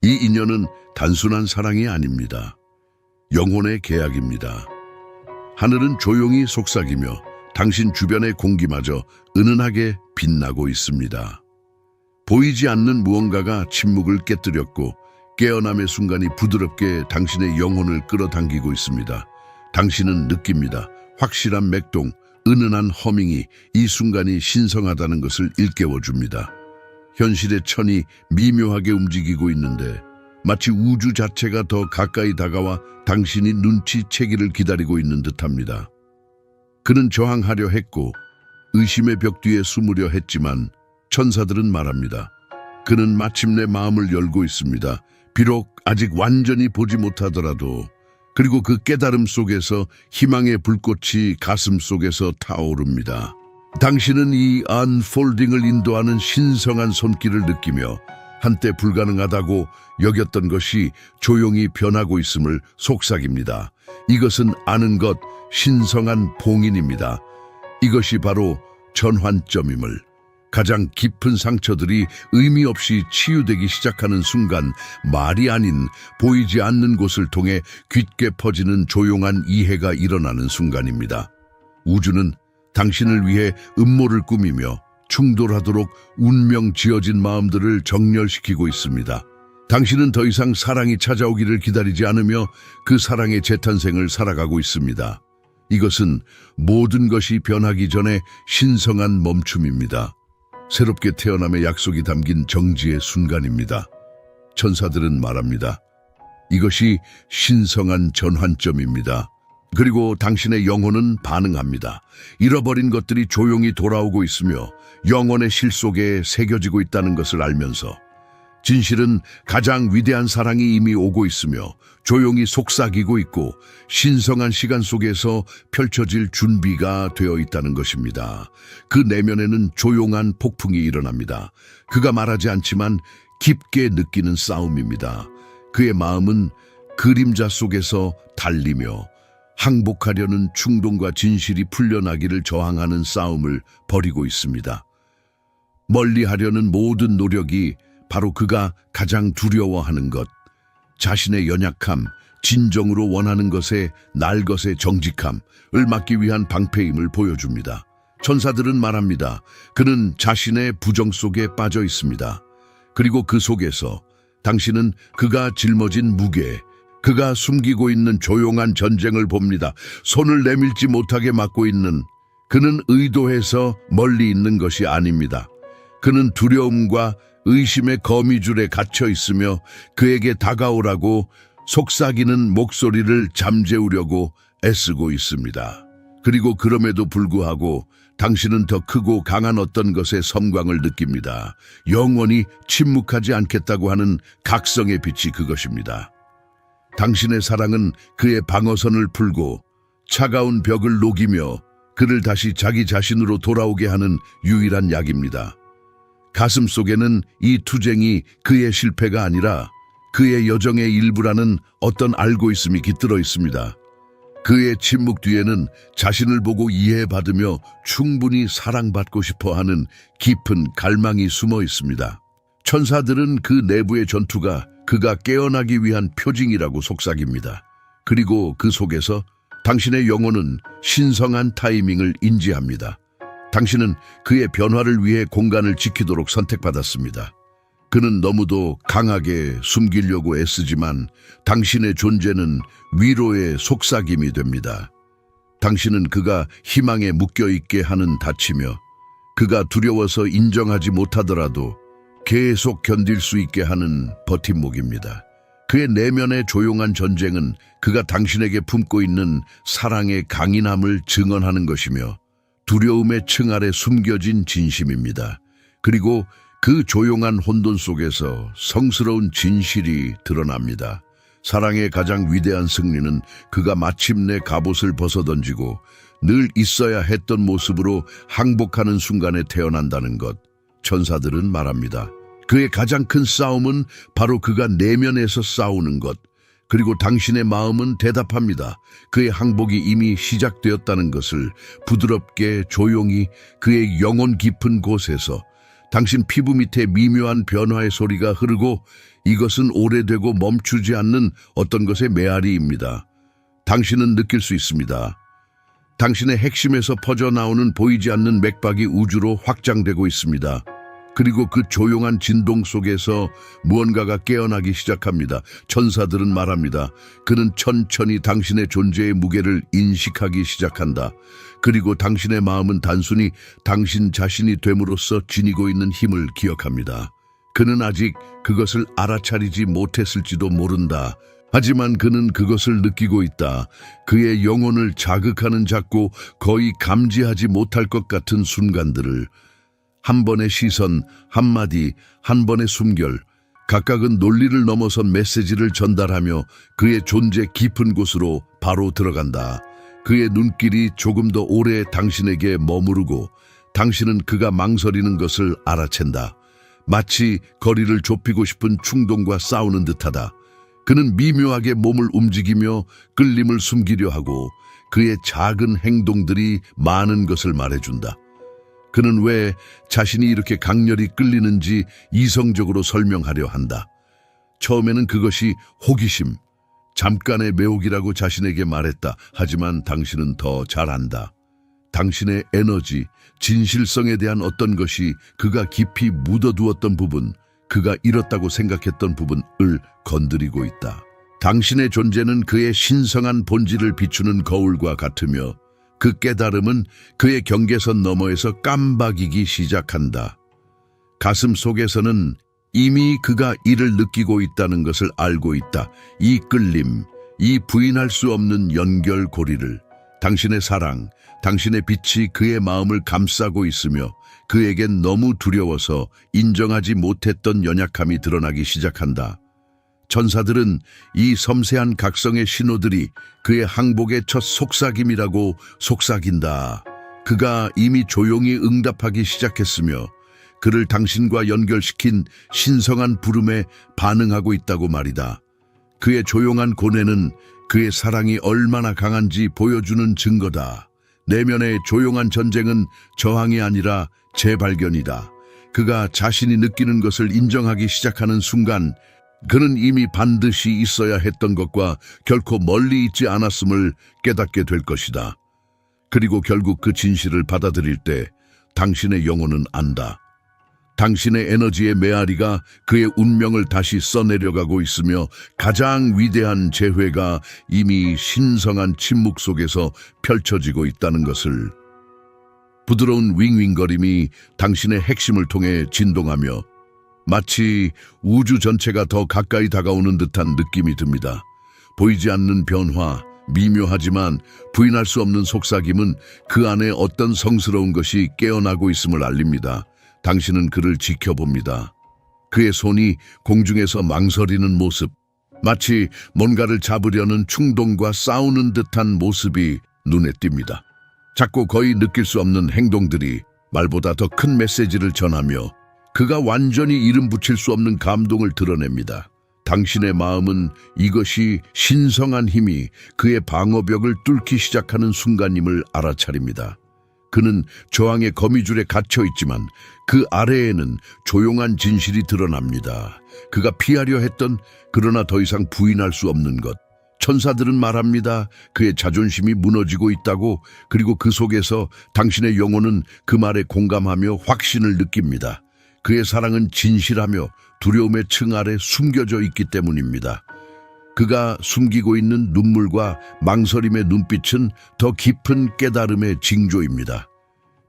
이 인연은 단순한 사랑이 아닙니다. 영혼의 계약입니다. 하늘은 조용히 속삭이며 당신 주변의 공기마저 은은하게 빛나고 있습니다. 보이지 않는 무언가가 침묵을 깨뜨렸고 깨어남의 순간이 부드럽게 당신의 영혼을 끌어당기고 있습니다. 당신은 느낍니다. 확실한 맥동, 은은한 허밍이 이 순간이 신성하다는 것을 일깨워줍니다. 현실의 천이 미묘하게 움직이고 있는데 마치 우주 자체가 더 가까이 다가와 당신이 눈치채기를 기다리고 있는 듯합니다. 그는 저항하려 했고 의심의 벽 뒤에 숨으려 했지만 천사들은 말합니다. 그는 마침내 마음을 열고 있습니다. 비록 아직 완전히 보지 못하더라도. 그리고 그 깨달음 속에서 희망의 불꽃이 가슴 속에서 타오릅니다. 당신은 이 언폴딩을 인도하는 신성한 손길을 느끼며 한때 불가능하다고 여겼던 것이 조용히 변하고 있음을 속삭입니다. 이것은 아는 것, 신성한 봉인입니다. 이것이 바로 전환점임을. 가장 깊은 상처들이 의미 없이 치유되기 시작하는 순간 말이 아닌 보이지 않는 곳을 통해 깊게 퍼지는 조용한 이해가 일어나는 순간입니다. 우주는 당신을 위해 음모를 꾸미며 충돌하도록 운명 지어진 마음들을 정렬시키고 있습니다. 당신은 더 이상 사랑이 찾아오기를 기다리지 않으며 그 사랑의 재탄생을 살아가고 있습니다. 이것은 모든 것이 변하기 전에 신성한 멈춤입니다. 새롭게 태어남의 약속이 담긴 정지의 순간입니다. 천사들은 말합니다. 이것이 신성한 전환점입니다. 그리고 당신의 영혼은 반응합니다. 잃어버린 것들이 조용히 돌아오고 있으며 영혼의 실 속에 새겨지고 있다는 것을 알면서 진실은 가장 위대한 사랑이 이미 오고 있으며 조용히 속삭이고 있고 신성한 시간 속에서 펼쳐질 준비가 되어 있다는 것입니다. 그 내면에는 조용한 폭풍이 일어납니다. 그가 말하지 않지만 깊게 느끼는 싸움입니다. 그의 마음은 그림자 속에서 달리며 항복하려는 충동과 진실이 풀려나기를 저항하는 싸움을 벌이고 있습니다. 멀리하려는 모든 노력이 바로 그가 가장 두려워하는 것, 자신의 연약함, 진정으로 원하는 것에 날 것의 정직함을 막기 위한 방패임을 보여줍니다. 천사들은 말합니다. 그는 자신의 부정 속에 빠져 있습니다. 그리고 그 속에서 당신은 그가 짊어진 무게, 그가 숨기고 있는 조용한 전쟁을 봅니다. 손을 내밀지 못하게 막고 있는 그는 의도해서 멀리 있는 것이 아닙니다. 그는 두려움과 의심의 거미줄에 갇혀 있으며 그에게 다가오라고 속삭이는 목소리를 잠재우려고 애쓰고 있습니다. 그리고 그럼에도 불구하고 당신은 더 크고 강한 어떤 것의 섬광을 느낍니다. 영원히 침묵하지 않겠다고 하는 각성의 빛이 그것입니다. 당신의 사랑은 그의 방어선을 풀고 차가운 벽을 녹이며 그를 다시 자기 자신으로 돌아오게 하는 유일한 약입니다. 가슴 속에는 이 투쟁이 그의 실패가 아니라 그의 여정의 일부라는 어떤 알고 있음이 깃들어 있습니다. 그의 침묵 뒤에는 자신을 보고 이해받으며 충분히 사랑받고 싶어 하는 깊은 갈망이 숨어 있습니다. 천사들은 그 내부의 전투가 그가 깨어나기 위한 표징이라고 속삭입니다. 그리고 그 속에서 당신의 영혼은 신성한 타이밍을 인지합니다. 당신은 그의 변화를 위해 공간을 지키도록 선택받았습니다. 그는 너무도 강하게 숨기려고 애쓰지만 당신의 존재는 위로의 속삭임이 됩니다. 당신은 그가 희망에 묶여있게 하는 닫히며 그가 두려워서 인정하지 못하더라도 계속 견딜 수 있게 하는 버팀목입니다. 그의 내면의 조용한 전쟁은 그가 당신에게 품고 있는 사랑의 강인함을 증언하는 것이며 두려움의 층 아래 숨겨진 진심입니다. 그리고 그 조용한 혼돈 속에서 성스러운 진실이 드러납니다. 사랑의 가장 위대한 승리는 그가 마침내 갑옷을 벗어던지고 늘 있어야 했던 모습으로 항복하는 순간에 태어난다는 것. 천사들은 말합니다. 그의 가장 큰 싸움은 바로 그가 내면에서 싸우는 것. 그리고 당신의 마음은 대답합니다. 그의 항복이 이미 시작되었다는 것을 부드럽게 조용히 그의 영혼 깊은 곳에서 당신 피부 밑에 미묘한 변화의 소리가 흐르고 이것은 오래되고 멈추지 않는 어떤 것의 메아리입니다. 당신은 느낄 수 있습니다. 당신의 핵심에서 퍼져나오는 보이지 않는 맥박이 우주로 확장되고 있습니다. 그리고 그 조용한 진동 속에서 무언가가 깨어나기 시작합니다. 천사들은 말합니다. 그는 천천히 당신의 존재의 무게를 인식하기 시작한다. 그리고 당신의 마음은 단순히 당신 자신이 됨으로써 지니고 있는 힘을 기억합니다. 그는 아직 그것을 알아차리지 못했을지도 모른다. 하지만 그는 그것을 느끼고 있다. 그의 영혼을 자극하는 작고 거의 감지하지 못할 것 같은 순간들을. 한 번의 시선, 한마디, 한 번의 숨결, 각각은 논리를 넘어선 메시지를 전달하며 그의 존재 깊은 곳으로 바로 들어간다. 그의 눈길이 조금 더 오래 당신에게 머무르고 당신은 그가 망설이는 것을 알아챈다. 마치 거리를 좁히고 싶은 충동과 싸우는 듯하다. 그는 미묘하게 몸을 움직이며 끌림을 숨기려 하고 그의 작은 행동들이 많은 것을 말해준다. 그는 왜 자신이 이렇게 강렬히 끌리는지 이성적으로 설명하려 한다. 처음에는 그것이 호기심, 잠깐의 매혹이라고 자신에게 말했다. 하지만 당신은 더 잘 안다. 당신의 에너지, 진실성에 대한 어떤 것이 그가 깊이 묻어두었던 부분, 그가 잃었다고 생각했던 부분을 건드리고 있다. 당신의 존재는 그의 신성한 본질을 비추는 거울과 같으며 그 깨달음은 그의 경계선 너머에서 깜박이기 시작한다. 가슴 속에서는 이미 그가 이를 느끼고 있다는 것을 알고 있다. 이 끌림, 이 부인할 수 없는 연결고리를. 당신의 사랑, 당신의 빛이 그의 마음을 감싸고 있으며 그에겐 너무 두려워서 인정하지 못했던 연약함이 드러나기 시작한다. 천사들은 이 섬세한 각성의 신호들이 그의 항복의 첫 속삭임이라고 속삭인다. 그가 이미 조용히 응답하기 시작했으며 그를 당신과 연결시킨 신성한 부름에 반응하고 있다고 말이다. 그의 조용한 고뇌는 그의 사랑이 얼마나 강한지 보여주는 증거다. 내면의 조용한 전쟁은 저항이 아니라 재발견이다. 그가 자신이 느끼는 것을 인정하기 시작하는 순간 그는 이미 반드시 있어야 했던 것과 결코 멀리 있지 않았음을 깨닫게 될 것이다. 그리고 결국 그 진실을 받아들일 때 당신의 영혼은 안다. 당신의 에너지의 메아리가 그의 운명을 다시 써내려가고 있으며 가장 위대한 재회가 이미 신성한 침묵 속에서 펼쳐지고 있다는 것을. 부드러운 윙윙거림이 당신의 핵심을 통해 진동하며 마치 우주 전체가 더 가까이 다가오는 듯한 느낌이 듭니다. 보이지 않는 변화, 미묘하지만 부인할 수 없는 속삭임은 그 안에 어떤 성스러운 것이 깨어나고 있음을 알립니다. 당신은 그를 지켜봅니다. 그의 손이 공중에서 망설이는 모습, 마치 뭔가를 잡으려는 충동과 싸우는 듯한 모습이 눈에 띕니다. 작고 거의 느낄 수 없는 행동들이 말보다 더 큰 메시지를 전하며 그가 완전히 이름 붙일 수 없는 감동을 드러냅니다. 당신의 마음은 이것이 신성한 힘이 그의 방어벽을 뚫기 시작하는 순간임을 알아차립니다. 그는 저항의 거미줄에 갇혀 있지만 그 아래에는 조용한 진실이 드러납니다. 그가 피하려 했던 그러나 더 이상 부인할 수 없는 것. 천사들은 말합니다. 그의 자존심이 무너지고 있다고. 그리고 그 속에서 당신의 영혼은 그 말에 공감하며 확신을 느낍니다. 그의 사랑은 진실하며 두려움의 층 아래 숨겨져 있기 때문입니다. 그가 숨기고 있는 눈물과 망설임의 눈빛은 더 깊은 깨달음의 징조입니다.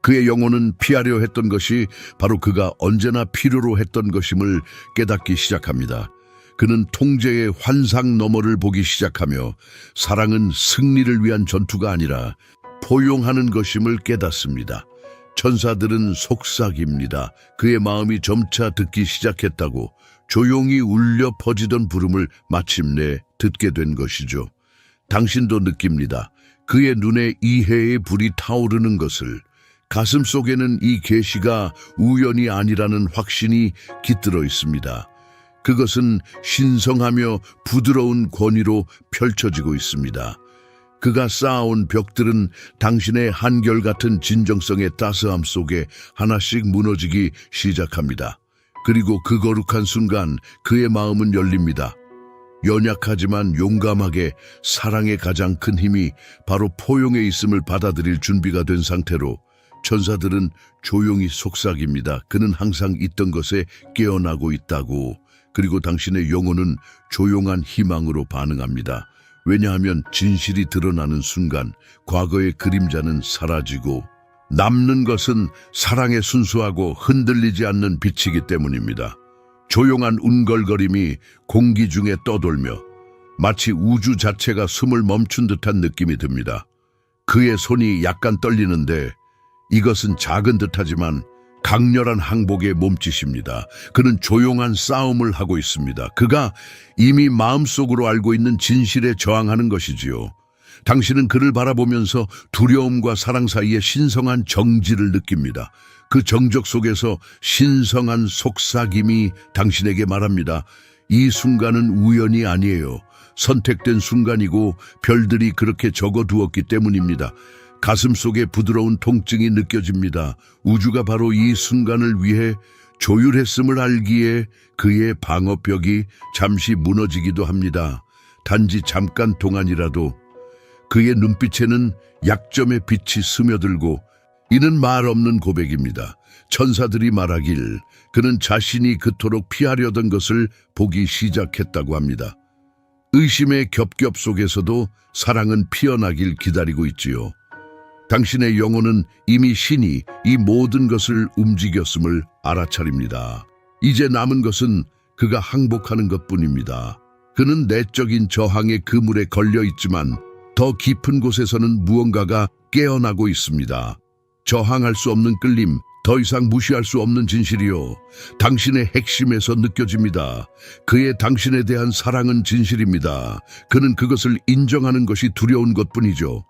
그의 영혼은 피하려 했던 것이 바로 그가 언제나 필요로 했던 것임을 깨닫기 시작합니다. 그는 통제의 환상 너머를 보기 시작하며 사랑은 승리를 위한 전투가 아니라 포용하는 것임을 깨닫습니다. 천사들은 속삭입니다. 그의 마음이 점차 듣기 시작했다고. 조용히 울려 퍼지던 부름을 마침내 듣게 된 것이죠. 당신도 느낍니다. 그의 눈에 이해의 불이 타오르는 것을. 가슴 속에는 이 계시가 우연이 아니라는 확신이 깃들어 있습니다. 그것은 신성하며 부드러운 권위로 펼쳐지고 있습니다. 그가 쌓아온 벽들은 당신의 한결같은 진정성의 따스함 속에 하나씩 무너지기 시작합니다. 그리고 그 거룩한 순간 그의 마음은 열립니다. 연약하지만 용감하게 사랑의 가장 큰 힘이 바로 포용에 있음을 받아들일 준비가 된 상태로 천사들은 조용히 속삭입니다. 그는 항상 있던 것에 깨어나고 있다고. 그리고 당신의 영혼은 조용한 희망으로 반응합니다. 왜냐하면 진실이 드러나는 순간 과거의 그림자는 사라지고 남는 것은 사랑의 순수하고 흔들리지 않는 빛이기 때문입니다. 조용한 운걸거림이 공기 중에 떠돌며 마치 우주 자체가 숨을 멈춘 듯한 느낌이 듭니다. 그의 손이 약간 떨리는데 이것은 작은 듯하지만 강렬한 항복의 몸짓입니다. 그는 조용한 싸움을 하고 있습니다. 그가 이미 마음속으로 알고 있는 진실에 저항하는 것이지요. 당신은 그를 바라보면서 두려움과 사랑 사이의 신성한 정지를 느낍니다. 그 정적 속에서 신성한 속삭임이 당신에게 말합니다. 이 순간은 우연이 아니에요. 선택된 순간이고 별들이 그렇게 적어두었기 때문입니다. 가슴 속에 부드러운 통증이 느껴집니다. 우주가 바로 이 순간을 위해 조율했음을 알기에 그의 방어벽이 잠시 무너지기도 합니다. 단지 잠깐 동안이라도 그의 눈빛에는 약점의 빛이 스며들고 이는 말 없는 고백입니다. 천사들이 말하길 그는 자신이 그토록 피하려던 것을 보기 시작했다고 합니다. 의심의 겹겹 속에서도 사랑은 피어나길 기다리고 있지요. 당신의 영혼은 이미 신이 이 모든 것을 움직였음을 알아차립니다. 이제 남은 것은 그가 항복하는 것뿐입니다. 그는 내적인 저항의 그물에 걸려 있지만 더 깊은 곳에서는 무언가가 깨어나고 있습니다. 저항할 수 없는 끌림, 더 이상 무시할 수 없는 진실이요. 당신의 핵심에서 느껴집니다. 그의 당신에 대한 사랑은 진실입니다. 그는 그것을 인정하는 것이 두려운 것뿐이죠.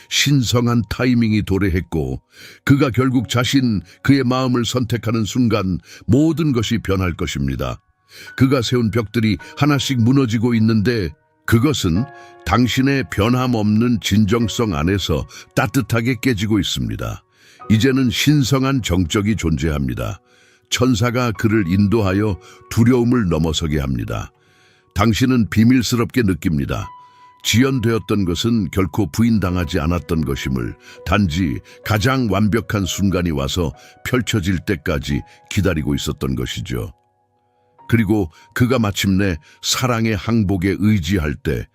신성한 타이밍이 도래했고 그가 결국 그의 마음을 선택하는 순간 모든 것이 변할 것입니다. 그가 세운 벽들이 하나씩 무너지고 있는데 그것은 당신의 변함없는 진정성 안에서 따뜻하게 깨지고 있습니다. 이제는 신성한 정적이 존재합니다. 천사가 그를 인도하여 두려움을 넘어서게 합니다. 당신은 비밀스럽게 느낍니다. 지연되었던 것은 결코 부인당하지 않았던 것임을 단지 가장 완벽한 순간이 와서 펼쳐질 때까지 기다리고 있었던 것이죠. 그리고 그가 마침내 사랑의 항복에 의지할 때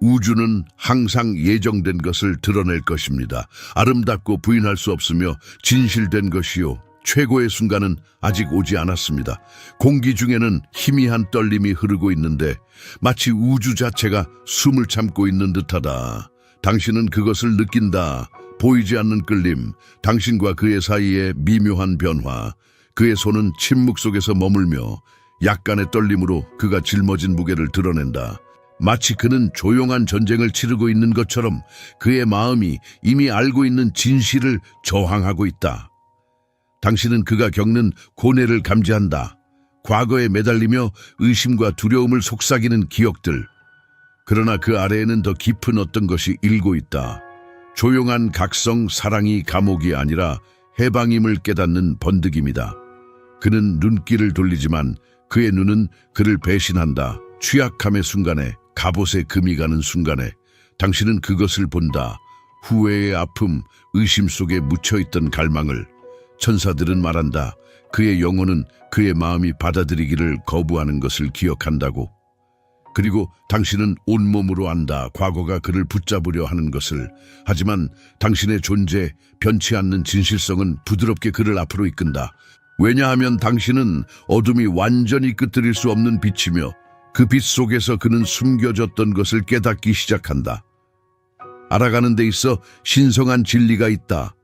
우주는 항상 예정된 것을 드러낼 것입니다. 아름답고 부인할 수 없으며 진실된 것이요. 최고의 순간은 아직 오지 않았습니다. 공기 중에는 희미한 떨림이 흐르고 있는데 마치 우주 자체가 숨을 참고 있는 듯하다. 당신은 그것을 느낀다. 보이지 않는 끌림, 당신과 그의 사이의 미묘한 변화. 그의 손은 침묵 속에서 머물며 약간의 떨림으로 그가 짊어진 무게를 드러낸다. 마치 그는 조용한 전쟁을 치르고 있는 것처럼 그의 마음이 이미 알고 있는 진실을 저항하고 있다. 당신은 그가 겪는 고뇌를 감지한다. 과거에 매달리며 의심과 두려움을 속삭이는 기억들. 그러나 그 아래에는 더 깊은 어떤 것이 일고 있다. 조용한 각성 사랑이 감옥이 아니라 해방임을 깨닫는 번득입니다. 그는 눈길을 돌리지만 그의 눈은 그를 배신한다. 취약함의 순간에, 갑옷에 금이 가는 순간에 당신은 그것을 본다. 후회의 아픔, 의심 속에 묻혀있던 갈망을. 천사들은 말한다. 그의 영혼은 그의 마음이 받아들이기를 거부하는 것을 기억한다고. 그리고 당신은 온몸으로 안다. 과거가 그를 붙잡으려 하는 것을. 하지만 당신의 존재, 변치 않는 진실성은 부드럽게 그를 앞으로 이끈다. 왜냐하면 당신은 어둠이 완전히 끄트릴 수 없는 빛이며 그 빛 속에서 그는 숨겨졌던 것을 깨닫기 시작한다. 알아가는 데 있어 신성한 진리가 있다.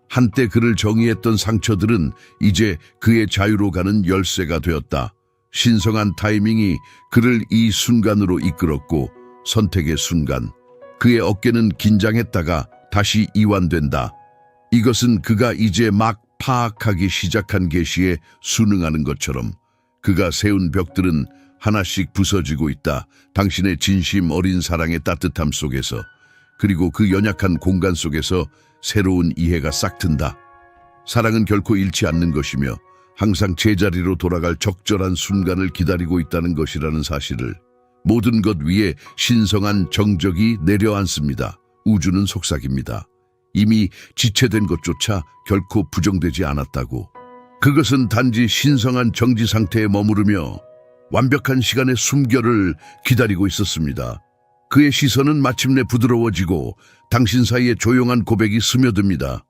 한때 그를 정의했던 상처들은 이제 그의 자유로 가는 열쇠가 되었다. 신성한 타이밍이 그를 이 순간으로 이끌었고 선택의 순간 그의 어깨는 긴장했다가 다시 이완된다. 이것은 그가 이제 막 파악하기 시작한 계시에 순응하는 것처럼 그가 세운 벽들은 하나씩 부서지고 있다. 당신의 진심 어린 사랑의 따뜻함 속에서, 그리고 그 연약한 공간 속에서 새로운 이해가 싹 튼다. 사랑은 결코 잃지 않는 것이며 항상 제자리로 돌아갈 적절한 순간을 기다리고 있다는 것이라는 사실을 모든 것 위에 신성한 정적이 내려앉습니다. 우주는 속삭입니다. 이미 지체된 것조차 결코 부정되지 않았다고. 그것은 단지 신성한 정지 상태에 머무르며 완벽한 시간의 숨결을 기다리고 있었습니다. 그의 시선은 마침내 부드러워지고 당신 사이에 조용한 고백이 스며듭니다.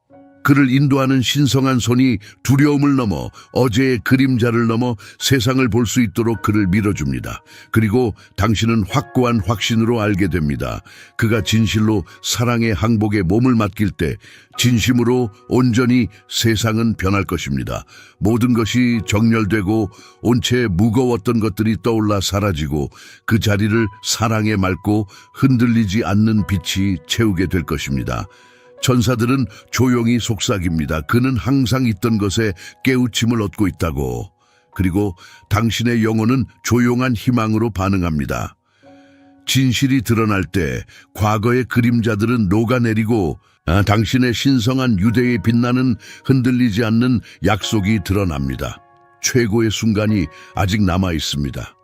그를 인도하는 신성한 손이 두려움을 넘어 어제의 그림자를 넘어 세상을 볼 수 있도록 그를 밀어줍니다. 그리고 당신은 확고한 확신으로 알게 됩니다. 그가 진실로 사랑의 항복에 몸을 맡길 때 진심으로 온전히 세상은 변할 것입니다. 모든 것이 정렬되고 온채 무거웠던 것들이 떠올라 사라지고 그 자리를 사랑에 맑고 흔들리지 않는 빛이 채우게 될 것입니다. 천사들은 조용히 속삭입니다. 그는 항상 있던 것에 깨우침을 얻고 있다고. 그리고 당신의 영혼은 조용한 희망으로 반응합니다. 진실이 드러날 때 과거의 그림자들은 녹아내리고 당신의 신성한 유대에 빛나는 흔들리지 않는 약속이 드러납니다. 최고의 순간이 아직 남아 있습니다.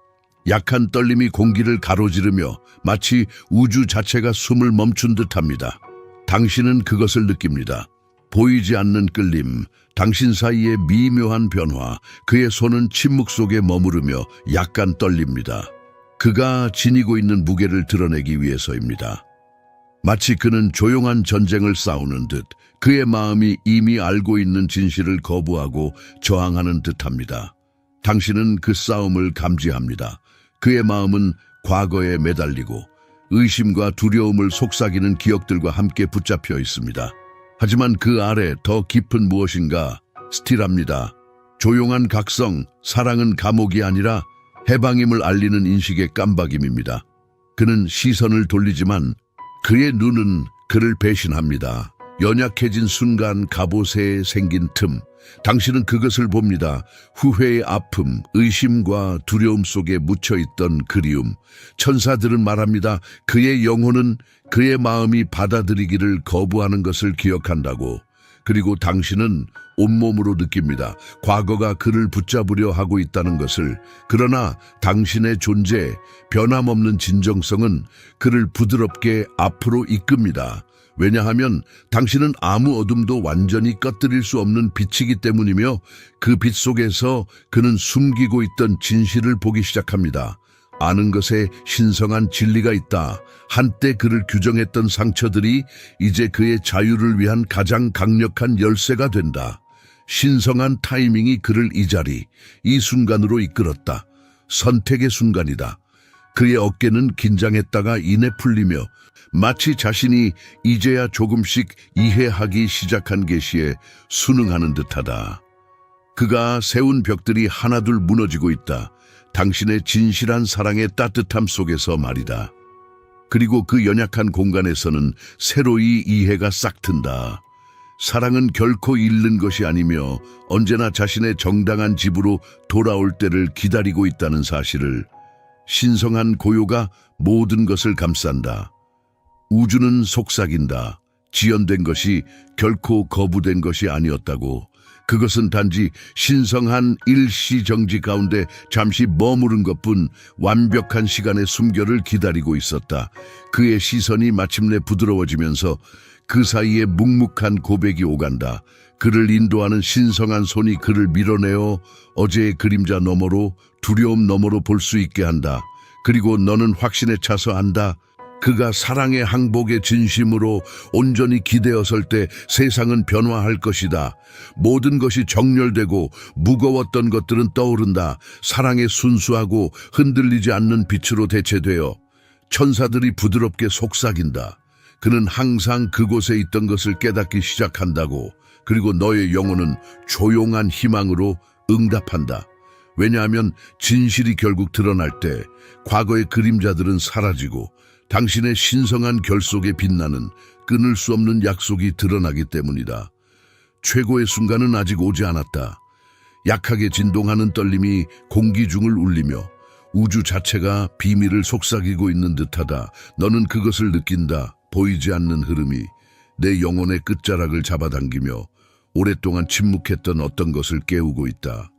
약한 떨림이 공기를 가로지르며 마치 우주 자체가 숨을 멈춘 듯합니다. 당신은 그것을 느낍니다. 보이지 않는 끌림, 당신 사이의 미묘한 변화, 그의 손은 침묵 속에 머무르며 약간 떨립니다. 그가 지니고 있는 무게를 드러내기 위해서입니다. 마치 그는 조용한 전쟁을 싸우는 듯 그의 마음이 이미 알고 있는 진실을 거부하고 저항하는 듯합니다. 당신은 그 싸움을 감지합니다. 그의 마음은 과거에 매달리고 의심과 두려움을 속삭이는 기억들과 함께 붙잡혀 있습니다. 하지만 그 아래 더 깊은 무엇인가 스틸합니다. 조용한 각성, 사랑은 감옥이 아니라 해방임을 알리는 인식의 깜박임입니다. 그는 시선을 돌리지만 그의 눈은 그를 배신합니다. 연약해진 순간 갑옷에 생긴 틈, 당신은 그것을 봅니다. 후회의 아픔, 의심과 두려움 속에 묻혀있던 그리움. 천사들은 말합니다. 그의 영혼은 그의 마음이 받아들이기를 거부하는 것을 기억한다고. 그리고 당신은 온몸으로 느낍니다. 과거가 그를 붙잡으려 하고 있다는 것을. 그러나 당신의 존재, 변함없는 진정성은 그를 부드럽게 앞으로 이끕니다. 왜냐하면 당신은 아무 어둠도 완전히 꺼뜨릴 수 없는 빛이기 때문이며 그 빛 속에서 그는 숨기고 있던 진실을 보기 시작합니다. 아는 것에 신성한 진리가 있다. 한때 그를 규정했던 상처들이 이제 그의 자유를 위한 가장 강력한 열쇠가 된다. 신성한 타이밍이 그를 이 자리, 이 순간으로 이끌었다. 선택의 순간이다. 그의 어깨는 긴장했다가 이내 풀리며 마치 자신이 이제야 조금씩 이해하기 시작한 계시에 순응하는 듯하다. 그가 세운 벽들이 하나둘 무너지고 있다. 당신의 진실한 사랑의 따뜻함 속에서 말이다. 그리고 그 연약한 공간에서는 새로이 이해가 싹 튼다. 사랑은 결코 잃는 것이 아니며 언제나 자신의 정당한 집으로 돌아올 때를 기다리고 있다는 사실을. 신성한 고요가 모든 것을 감싼다. 우주는 속삭인다. 지연된 것이 결코 거부된 것이 아니었다고. 그것은 단지 신성한 일시정지 가운데 잠시 머무른 것뿐 완벽한 시간의 숨결을 기다리고 있었다. 그의 시선이 마침내 부드러워지면서 그 사이에 묵묵한 고백이 오간다. 그를 인도하는 신성한 손이 그를 밀어내어 어제의 그림자 너머로, 두려움 너머로 볼 수 있게 한다. 그리고 너는 확신에 차서 안다. 그가 사랑의 항복의 진심으로 온전히 기대어 설 때 세상은 변화할 것이다. 모든 것이 정렬되고 무거웠던 것들은 떠오른다. 사랑의 순수하고 흔들리지 않는 빛으로 대체되어 천사들이 부드럽게 속삭인다. 그는 항상 그곳에 있던 것을 깨닫기 시작한다고. 그리고 너의 영혼은 조용한 희망으로 응답한다. 왜냐하면 진실이 결국 드러날 때 과거의 그림자들은 사라지고 당신의 신성한 결속에 빛나는 끊을 수 없는 약속이 드러나기 때문이다. 최고의 순간은 아직 오지 않았다. 약하게 진동하는 떨림이 공기 중을 울리며 우주 자체가 비밀을 속삭이고 있는 듯하다. 너는 그것을 느낀다. 보이지 않는 흐름이 내 영혼의 끝자락을 잡아당기며 오랫동안 침묵했던 어떤 것을 깨우고 있다.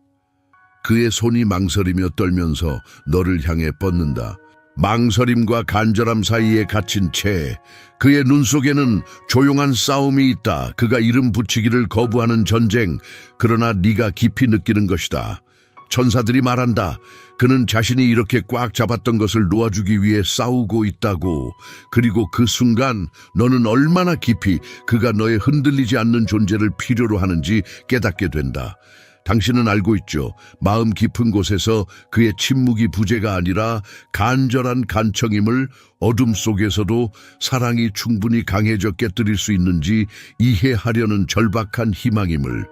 그의 손이 망설이며 떨면서 너를 향해 뻗는다. 망설임과 간절함 사이에 갇힌 채 그의 눈 속에는 조용한 싸움이 있다. 그가 이름 붙이기를 거부하는 전쟁. 그러나 네가 깊이 느끼는 것이다. 천사들이 말한다. 그는 자신이 이렇게 꽉 잡았던 것을 놓아주기 위해 싸우고 있다고. 그리고 그 순간 너는 얼마나 깊이 그가 너의 흔들리지 않는 존재를 필요로 하는지 깨닫게 된다. 당신은 알고 있죠. 마음 깊은 곳에서 그의 침묵이 부재가 아니라 간절한 간청임을, 어둠 속에서도 사랑이 충분히 강해져 깨뜨릴 수 있는지 이해하려는 절박한 희망임을.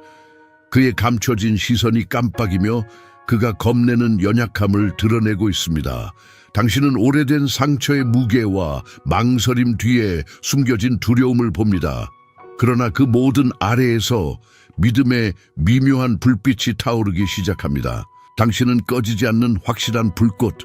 그의 감춰진 시선이 깜빡이며 그가 겁내는 연약함을 드러내고 있습니다. 당신은 오래된 상처의 무게와 망설임 뒤에 숨겨진 두려움을 봅니다. 그러나 그 모든 아래에서 믿음의 미묘한 불빛이 타오르기 시작합니다. 당신은 꺼지지 않는 확실한 불꽃,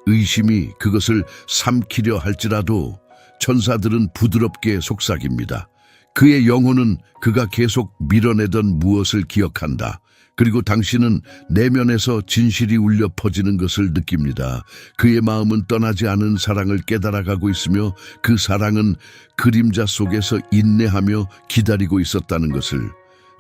의심이 그것을 삼키려 할지라도 천사들은 부드럽게 속삭입니다. 그의 영혼은 그가 계속 밀어내던 무엇을 기억한다. 그리고 당신은 내면에서 진실이 울려 퍼지는 것을 느낍니다. 그의 마음은 떠나지 않은 사랑을 깨달아가고 있으며 그 사랑은 그림자 속에서 인내하며 기다리고 있었다는 것을.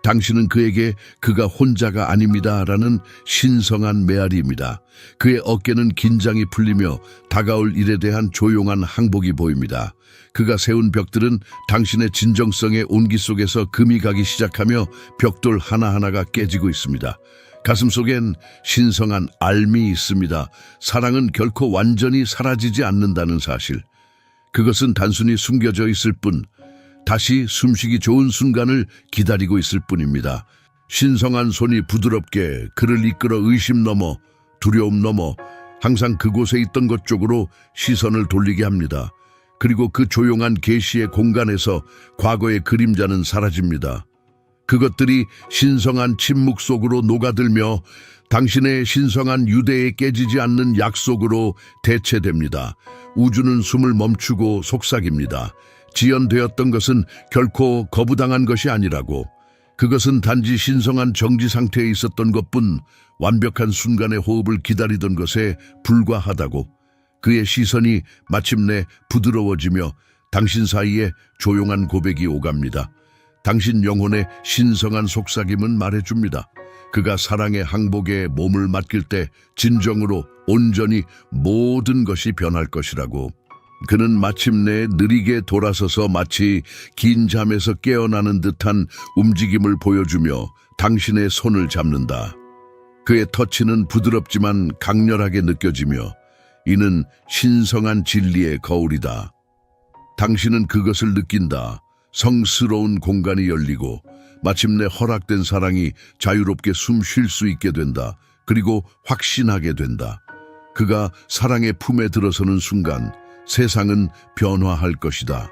당신은 그에게 그가 혼자가 아닙니다라는 신성한 메아리입니다. 그의 어깨는 긴장이 풀리며 다가올 일에 대한 조용한 항복이 보입니다. 그가 세운 벽들은 당신의 진정성의 온기 속에서 금이 가기 시작하며 벽돌 하나하나가 깨지고 있습니다. 가슴속엔 신성한 알미 있습니다. 사랑은 결코 완전히 사라지지 않는다는 사실. 그것은 단순히 숨겨져 있을 뿐, 다시 숨쉬기 좋은 순간을 기다리고 있을 뿐입니다. 신성한 손이 부드럽게 그를 이끌어 의심 넘어 두려움 넘어 항상 그곳에 있던 것 쪽으로 시선을 돌리게 합니다. 그리고 그 조용한 계시의 공간에서 과거의 그림자는 사라집니다. 그것들이 신성한 침묵 속으로 녹아들며 당신의 신성한 유대에 깨지지 않는 약속으로 대체됩니다. 우주는 숨을 멈추고 속삭입니다. 지연되었던 것은 결코 거부당한 것이 아니라고. 그것은 단지 신성한 정지 상태에 있었던 것뿐, 완벽한 순간의 호흡을 기다리던 것에 불과하다고. 그의 시선이 마침내 부드러워지며 당신 사이에 조용한 고백이 오갑니다. 당신 영혼의 신성한 속삭임은 말해줍니다. 그가 사랑의 항복에 몸을 맡길 때 진정으로 온전히 모든 것이 변할 것이라고. 그는 마침내 느리게 돌아서서 마치 긴 잠에서 깨어나는 듯한 움직임을 보여주며 당신의 손을 잡는다. 그의 터치는 부드럽지만 강렬하게 느껴지며 이는 신성한 진리의 거울이다. 당신은 그것을 느낀다. 성스러운 공간이 열리고 마침내 허락된 사랑이 자유롭게 숨 쉴 수 있게 된다. 그리고 확신하게 된다. 그가 사랑의 품에 들어서는 순간 세상은 변화할 것이다.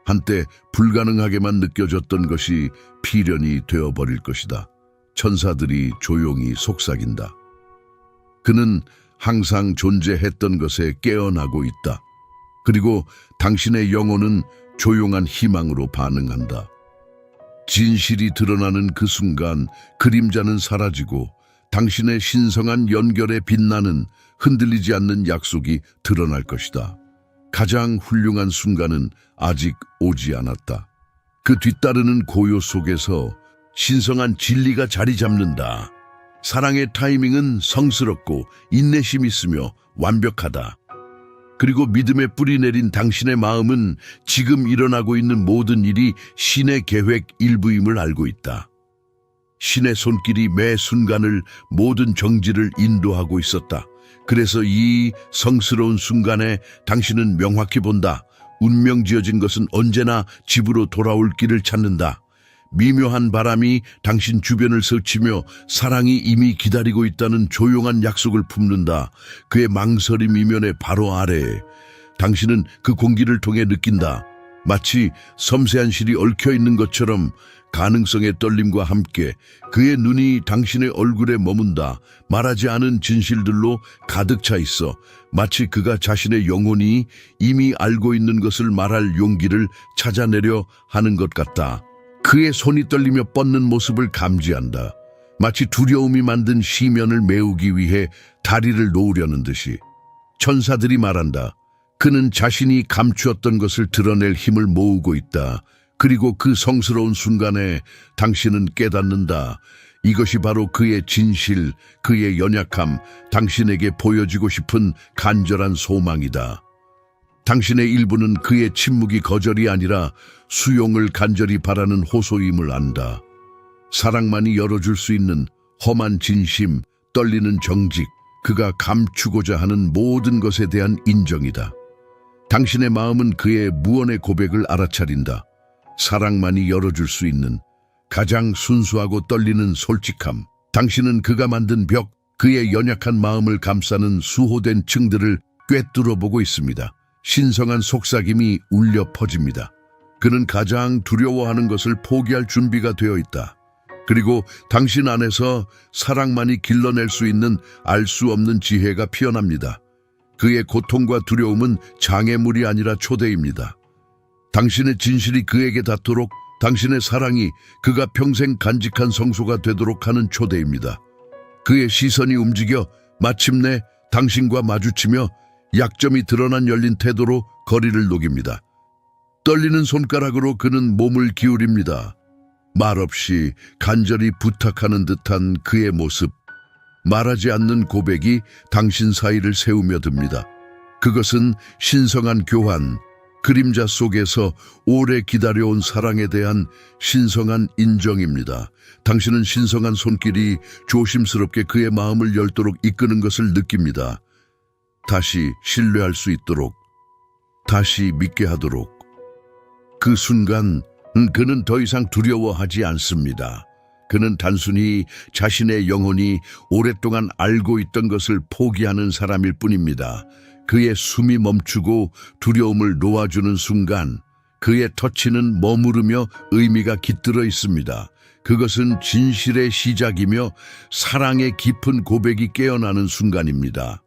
한때 불가능하게만 느껴졌던 것이 필연이 되어버릴 것이다. 천사들이 조용히 속삭인다. 그는 항상 존재했던 것에 깨어나고 있다. 그리고 당신의 영혼은 조용한 희망으로 반응한다. 진실이 드러나는 그 순간 그림자는 사라지고 당신의 신성한 연결에 빛나는 흔들리지 않는 약속이 드러날 것이다. 가장 훌륭한 순간은 아직 오지 않았다. 그 뒤따르는 고요 속에서 신성한 진리가 자리 잡는다. 사랑의 타이밍은 성스럽고 인내심 있으며 완벽하다. 그리고 믿음의 뿌리 내린 당신의 마음은 지금 일어나고 있는 모든 일이 신의 계획 일부임을 알고 있다. 신의 손길이 매 순간을, 모든 정지를 인도하고 있었다. 그래서 이 성스러운 순간에 당신은 명확히 본다. 운명 지어진 것은 언제나 집으로 돌아올 길을 찾는다. 미묘한 바람이 당신 주변을 스치며 사랑이 이미 기다리고 있다는 조용한 약속을 품는다. 그의 망설임 이면의 바로 아래에 당신은 그 공기를 통해 느낀다. 마치 섬세한 실이 얽혀있는 것처럼 가능성의 떨림과 함께 그의 눈이 당신의 얼굴에 머문다. 말하지 않은 진실들로 가득 차 있어 마치 그가 자신의 영혼이 이미 알고 있는 것을 말할 용기를 찾아내려 하는 것 같다. 그의 손이 떨리며 뻗는 모습을 감지한다. 마치 두려움이 만든 시면을 메우기 위해 다리를 놓으려는 듯이. 천사들이 말한다. 그는 자신이 감추었던 것을 드러낼 힘을 모으고 있다. 그리고 그 성스러운 순간에 당신은 깨닫는다. 이것이 바로 그의 진실, 그의 연약함, 당신에게 보여지고 싶은 간절한 소망이다. 당신의 일부는 그의 침묵이 거절이 아니라 수용을 간절히 바라는 호소임을 안다. 사랑만이 열어줄 수 있는 험한 진심, 떨리는 정직, 그가 감추고자 하는 모든 것에 대한 인정이다. 당신의 마음은 그의 무언의 고백을 알아차린다. 사랑만이 열어줄 수 있는 가장 순수하고 떨리는 솔직함. 당신은 그가 만든 벽, 그의 연약한 마음을 감싸는 수호된 층들을 꿰뚫어 보고 있습니다. 신성한 속삭임이 울려 퍼집니다. 그는 가장 두려워하는 것을 포기할 준비가 되어 있다. 그리고 당신 안에서 사랑만이 길러낼 수 있는 알 수 없는 지혜가 피어납니다. 그의 고통과 두려움은 장애물이 아니라 초대입니다. 당신의 진실이 그에게 닿도록, 당신의 사랑이 그가 평생 간직한 성소가 되도록 하는 초대입니다. 그의 시선이 움직여 마침내 당신과 마주치며 약점이 드러난 열린 태도로 거리를 녹입니다. 떨리는 손가락으로 그는 몸을 기울입니다. 말없이 간절히 부탁하는 듯한 그의 모습, 말하지 않는 고백이 당신 사이를 세우며 듭니다. 그것은 신성한 교환, 그림자 속에서 오래 기다려온 사랑에 대한 신성한 인정입니다. 당신은 신성한 손길이 조심스럽게 그의 마음을 열도록 이끄는 것을 느낍니다. 다시 신뢰할 수 있도록, 다시 믿게 하도록. 그 순간 그는 더 이상 두려워하지 않습니다. 그는 단순히 자신의 영혼이 오랫동안 알고 있던 것을 포기하는 사람일 뿐입니다. 그의 숨이 멈추고 두려움을 놓아주는 순간 그의 터치는 머무르며 의미가 깃들어 있습니다. 그것은 진실의 시작이며 사랑의 깊은 고백이 깨어나는 순간입니다.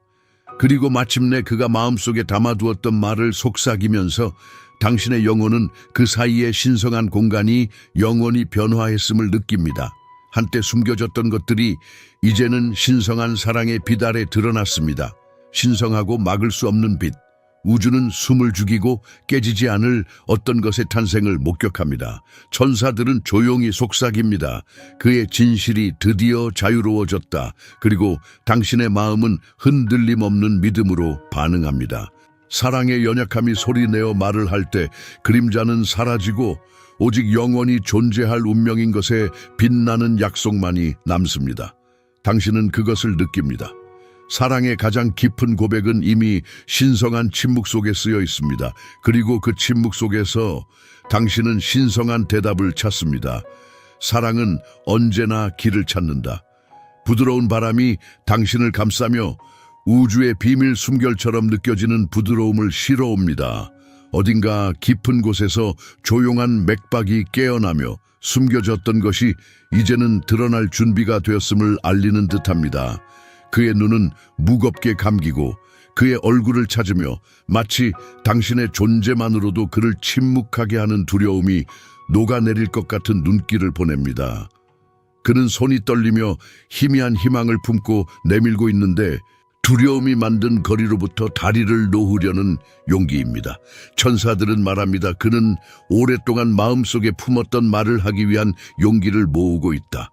그리고 마침내 그가 마음속에 담아두었던 말을 속삭이면서 당신의 영혼은 그 사이의 신성한 공간이 영원히 변화했음을 느낍니다. 한때 숨겨졌던 것들이 이제는 신성한 사랑의 빛 아래 드러났습니다. 신성하고 막을 수 없는 빛. 우주는 숨을 죽이고 깨지지 않을 어떤 것의 탄생을 목격합니다. 천사들은 조용히 속삭입니다. 그의 진실이 드디어 자유로워졌다. 그리고 당신의 마음은 흔들림 없는 믿음으로 반응합니다. 사랑의 연약함이 소리내어 말을 할 때 그림자는 사라지고 오직 영원히 존재할 운명인 것에 빛나는 약속만이 남습니다. 당신은 그것을 느낍니다. 사랑의 가장 깊은 고백은 이미 신성한 침묵 속에 쓰여 있습니다. 그리고 그 침묵 속에서 당신은 신성한 대답을 찾습니다. 사랑은 언제나 길을 찾는다. 부드러운 바람이 당신을 감싸며 우주의 비밀 숨결처럼 느껴지는 부드러움을 실어옵니다. 어딘가 깊은 곳에서 조용한 맥박이 깨어나며 숨겨졌던 것이 이제는 드러날 준비가 되었음을 알리는 듯합니다. 그의 눈은 무겁게 감기고 그의 얼굴을 찾으며 마치 당신의 존재만으로도 그를 침묵하게 하는 두려움이 녹아내릴 것 같은 눈길을 보냅니다. 그는 손이 떨리며 희미한 희망을 품고 내밀고 있는데 두려움이 만든 거리로부터 다리를 놓으려는 용기입니다. 천사들은 말합니다. 그는 오랫동안 마음속에 품었던 말을 하기 위한 용기를 모으고 있다.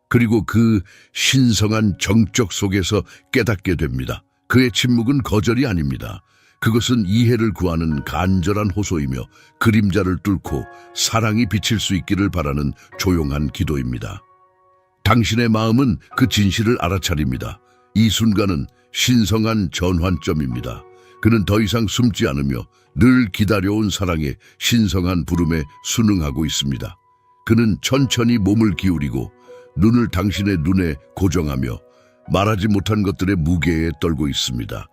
그리고 그 신성한 정적 속에서 깨닫게 됩니다. 그의 침묵은 거절이 아닙니다. 그것은 이해를 구하는 간절한 호소이며 그림자를 뚫고 사랑이 비칠 수 있기를 바라는 조용한 기도입니다. 당신의 마음은 그 진실을 알아차립니다. 이 순간은 신성한 전환점입니다. 그는 더 이상 숨지 않으며 늘 기다려온 사랑의 신성한 부름에 순응하고 있습니다. 그는 천천히 몸을 기울이고 눈을 당신의 눈에 고정하며 말하지 못한 것들의 무게에 떨고 있습니다.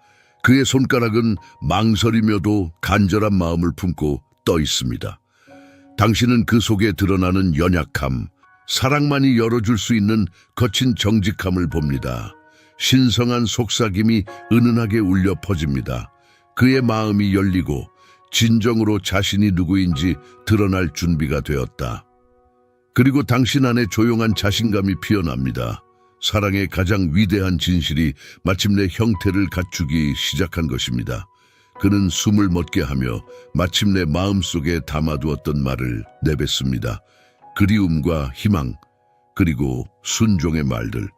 그의 손가락은 망설이며도 간절한 마음을 품고 떠 있습니다. 당신은 그 속에 드러나는 연약함, 사랑만이 열어줄 수 있는 거친 정직함을 봅니다. 신성한 속삭임이 은은하게 울려 퍼집니다. 그의 마음이 열리고 진정으로 자신이 누구인지 드러날 준비가 되었다. 그리고 당신 안에 조용한 자신감이 피어납니다. 사랑의 가장 위대한 진실이 마침내 형태를 갖추기 시작한 것입니다. 그는 숨을 멎게 하며 마침내 마음속에 담아두었던 말을 내뱉습니다. 그리움과 희망, 그리고 순종의 말들.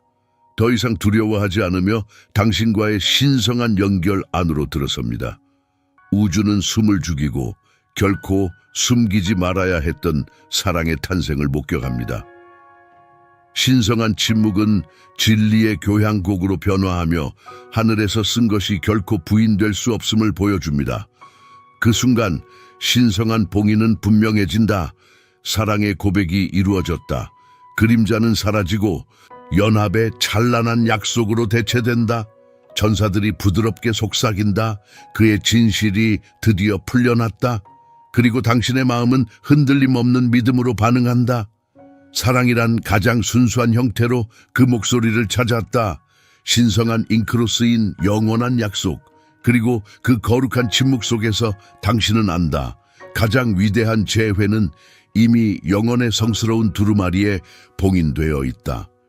더 이상 두려워하지 않으며 당신과의 신성한 연결 안으로 들어섭니다. 우주는 숨을 죽이고 결코 숨기지 말아야 했던 사랑의 탄생을 목격합니다. 신성한 침묵은 진리의 교향곡으로 변화하며 하늘에서 쓴 것이 결코 부인될 수 없음을 보여줍니다. 그 순간 신성한 봉인은 분명해진다. 사랑의 고백이 이루어졌다. 그림자는 사라지고 연합의 찬란한 약속으로 대체된다. 전사들이 부드럽게 속삭인다. 그의 진실이 드디어 풀려났다. 그리고 당신의 마음은 흔들림 없는 믿음으로 반응한다. 사랑이란 가장 순수한 형태로 그 목소리를 찾았다. 신성한 잉크로 쓰인 영원한 약속. 그리고 그 거룩한 침묵 속에서 당신은 안다. 가장 위대한 재회는 이미 영혼의 성스러운 두루마리에 봉인되어 있다.